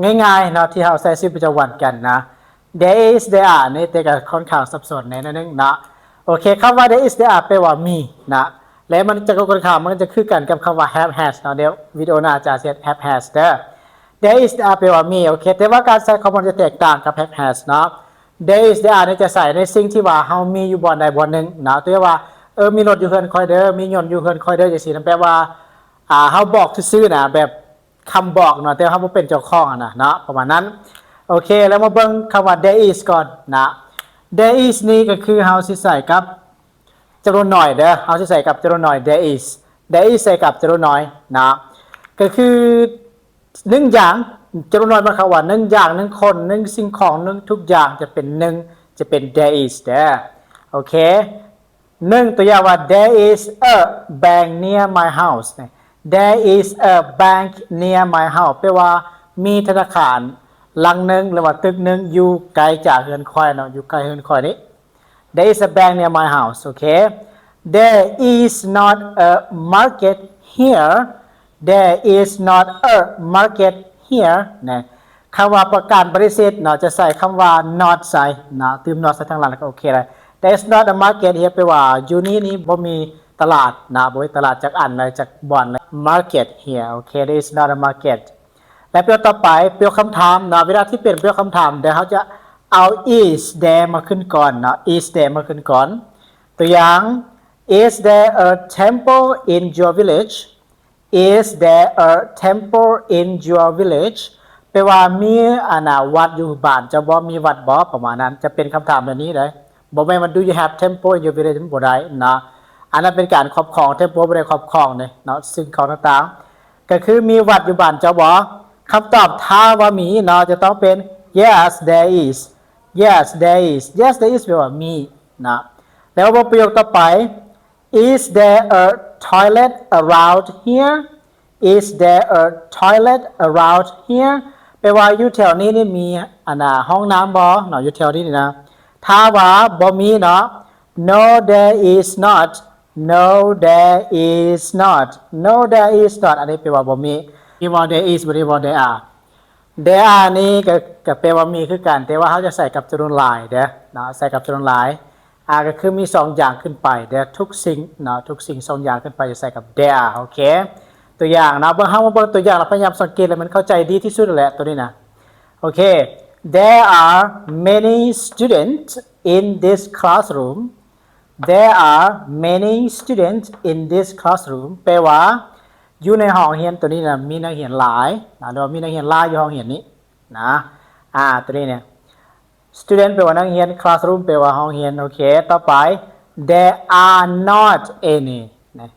ง่ายๆเนาะที่เฮาใช้ชีวิตประจำวันกันนะ there is there are นี่แต่ก็ค่อนข้างสับสนในนั้นนึงนะโอเคคำว่า there is there are แปลว่ามีนะและมันจะค่อนข้างมันจะคือกันกับคำว่า have has เนาะเดี๋ยววิดีโอหน้าจะเสร็จ have has เด้อ there is there are แปลว่ามีโอเคแต่ว่าการใช้คำมันจะแตกต่างกับ have has เนาะ there is there are นี่จะใส่ในสิ่งที่ว่าเฮามีอยู่บ่อนใดบ่อนนึงนะตัวว่ามีรถอยู่เฮือนคอยเด้อมียนต์อยู่เฮือนคอยเด้อจังซี่นั่นแปลว่าเฮาบอกซื่อๆนะแบบคำบอกเนาะแต่เฮาบ่เป็นเจ้าของนะเนาะประมาณนั้นโอเคแล้วมาเบิ่งคำว่า there is ก่อนนะ there is นี่ก็คือเฮาสิใส่กับจำนวนหน่อยเด้อเฮาสิใส่กับจำนวนหน่อย there is ใส่กับจำนวนน้อยนะก็คือ1อย่างจำนวนน้อยหมายความว่า1อย่าง1คน1สิ่งของ1ทุกอย่างจะเป็น1จะเป็น there is เด้อโอเค1ตัวอย่างว่า there is a bank near my house there is a bank near my house แปลว่ามีธนาคารหลังนึงหรือว่าตึกนึงอยู่ไกลจากเฮือนคอยเนาะอยู่ไกลเฮือนคอยนี้ there is a bank near my house โอเค there is not a market here there is not a market here นะคำว่าประการปฏิเสธเนาะจะใส่คำว่า not ใส่นะเติม not ใส่ทางหลังแล้วก็โอเคเลย there is not a market here แปลว่าอยู่นี่บ่มีตลาดนะบ่มีตลาดจากอันเลยจากบ่อนเลย market here โอเค there is not a market และประโยคต่อไปประโยคคำถามนะเวลาที่เปลี่ยนประโยคคำถามเดี๋ยวเขาจะเอา is there มาขึ้นก่อนนะ is there มาขึ้นก่อนตัวอย่าง is there a temple in your village is there a temple in your village แปลว่ามีวัดอยู่บ้านจะบ่มีวัดบ่ประมาณนั้นจะเป็นคำถามแบบนี้เลยบ่แม่นว่า do you have temple in your village บ่ได้นะอันนั้นเป็นการครอบครอง temple บ่ได้ครอบครองเนาะสิ่งของต่างๆก็คือมีวัดอยู่บ้านเจ้าบ่คำตอบถ้าว่ามีเนาะจะต้องเป็น yes there is yes there is yes there is แปลว่ามีนะแล้วประโยคต่อไป is there a toilet around here is there a toilet around here แปลว่าอยู่แถวนี้นี่มีห้องน้ำบ่เนาะอยู่แถวนี้นี่นะถ้าว่าบ่มีเนาะ no there is not no there is not no there is not อันนี้แปลว่าบ่มีที่ว่า there is บ่ได้ว่า there are there are นี่ก็แปลว่ามีคือกันแต่ว่าเขาจะใส่กับจำนวนหลายเด้อนะใส่กับจำนวนหลายก็คือมี2อย่างขึ้นไปเด้อทุกสิ่งนะทุกสิ่ง2อย่างขึ้นไปจะใส่กับ there โอเคตัวอย่างนะเบิ่งเฮามาเบิ่งตัวอย่างแล้วพยายามสังเกตแล้วมันเข้าใจดีที่สุดแหละตัวนี้นะโอเค there are many students in this classroom there are many students in this classroom แปลว่าอยู่ในห้องเรียนตัวนี้นะมีนักเรียนหลายนะหรือว่ามีนักเรียนหลายอยู่ห้องเรียนนี้นะตัวนี้เนี่ย student แปลว่านักเรียน classroom แปลว่าห้องเรียนโอเคต่อไป there are not any นะ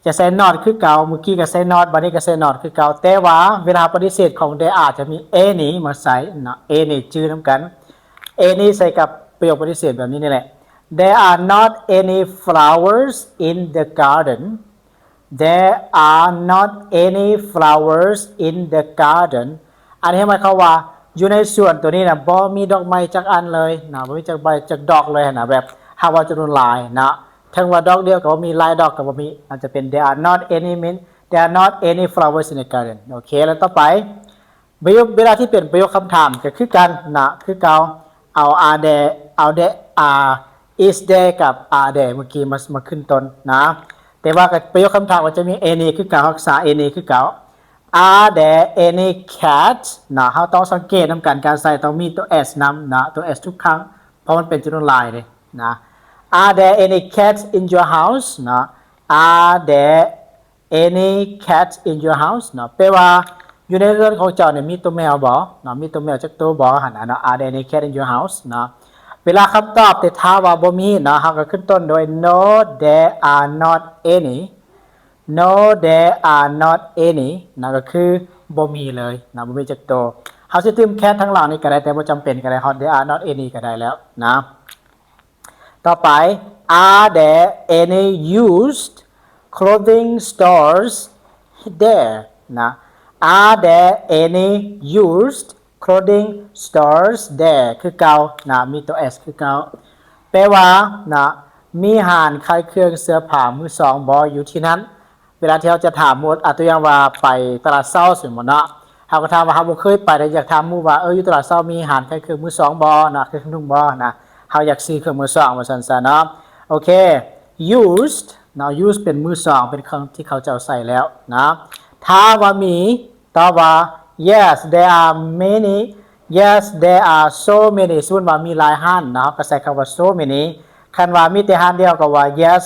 จะใส่ not คือเก่าเมื่อกี้ก็ใส่ not บัดนี้ก็ใส่ not คือเก่าแต่ว่าเวลาปฏิเสธของ there are จะมี any มาใส่นะ any ชื่อนำกัน any ใส่กับประโยคปฏิเสธแบบนี้นี่แหละ there are not any flowers in the garden there are not any flowers in the garden อันนี้หมายความว่าอยู่ในสวนตัวนี้นะบ่มีดอกไม้จักอันเลยนะบ่มีจักใบจักดอกเลยนะแบบหาว่าจำนวนหลายนะทั้งว่าดอกเดียวก็บ่มีหลายดอกก็บ่มีอาจจะเป็น there are not any there are not any flowers in the garden โอเคแล้วต่อไปเวลาที่เป็นประโยคคำถามก็คือกันนะคือเก่าเอา are there are is there กับ are there เมื่อกี้มาขึ้นต้นนะแต่ว่าประโยคคำถามก็จะมี any คือเก่ารักษา any คือเก่า are there any cats นะเราต้องสังเกตนำกันการใส่ต้องมีตัว s นำนะตัว s ทุกครั้งเพราะมันเป็นจำนวนหลายเลยนะ are there any cats in your house นะ are there any cats in your house นะแปลว่าอยู่ในเรือนของเจ้าเนี่ยมีตัวแมวบ่นะมีตัวแมวจักตัวบ่หั่นนะ are there any cats in your house นะเวลาคำตอบแต่ถ้าว่าบ่มีนะเราก็ขึ้นต้นโดย no there are not any no there are not any นะก็คือบ่มีเลยนะบ่มีจักตัวเฮาสิเติมแค่ทั้งหลังนี่ก็ได้แต่บ่จำเป็นก็ได้ there are not any ก็ได้แล้วนะต่อไป are there any used clothing stores there นะ are there any used clothing stores there คือเก่านะมีตัว s คือเก่าแปลว่านะมีห้านขายเครื่องเสื้อผ้ามือสองบ่อยู่ที่นั้นเวลาที่เราจะถามหมดตัวอย่างว่าไปตลาดเช้าสิหมดเนาะ เฮาก็ถามว่าเฮาบ่เคยไปแต่อยากถามหมู่ว่าอยู่ตลาดเช้ามีอาหารขายเครื่องมือสองบ่นะเครื่องนุ่งบ่นะเฮาอยากซื้อเครื่องมือสองว่าซั่นซะเนาะโอเค used เนาะ used เป็นมือสองเป็นคำที่เขาจะเอาใส่แล้วนะถ้าว่ามีตอบว่า yes there are many yes there are so many สมมุติว่ามีหลายร้านเนาะก็ใส่คำว่า so many คันว่ามีแต่ร้านเดียวก็ว่า yes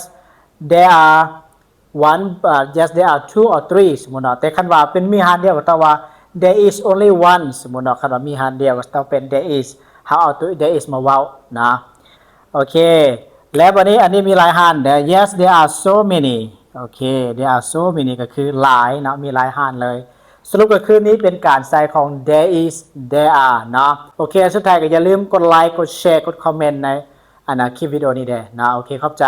there are one yes there are two or three สมมุติเนาะแต่คันว่าเป็นมีร้านเดียวก็ต้องว่า there is only one สมมุติเนาะคันว่ามีร้านเดียวก็ต้องเป็น there is เฮาเอาตัว there is มาเว้านะโอเคแล้ววันนี้อันนี้มีหลายร้าน yes there are so many โอเค there are so many ก็คือหลายเนาะมีหลายร้านเลยสรุปก็คือนี้เป็นการใส่ของ there is there are เนาะโอเคสุดท้ายก็อย่าลืมกดไลค์กดแชร์กดคอมเมนต์ในคลิปวิดีโอนี้เด้อนะโอเคขอบใจ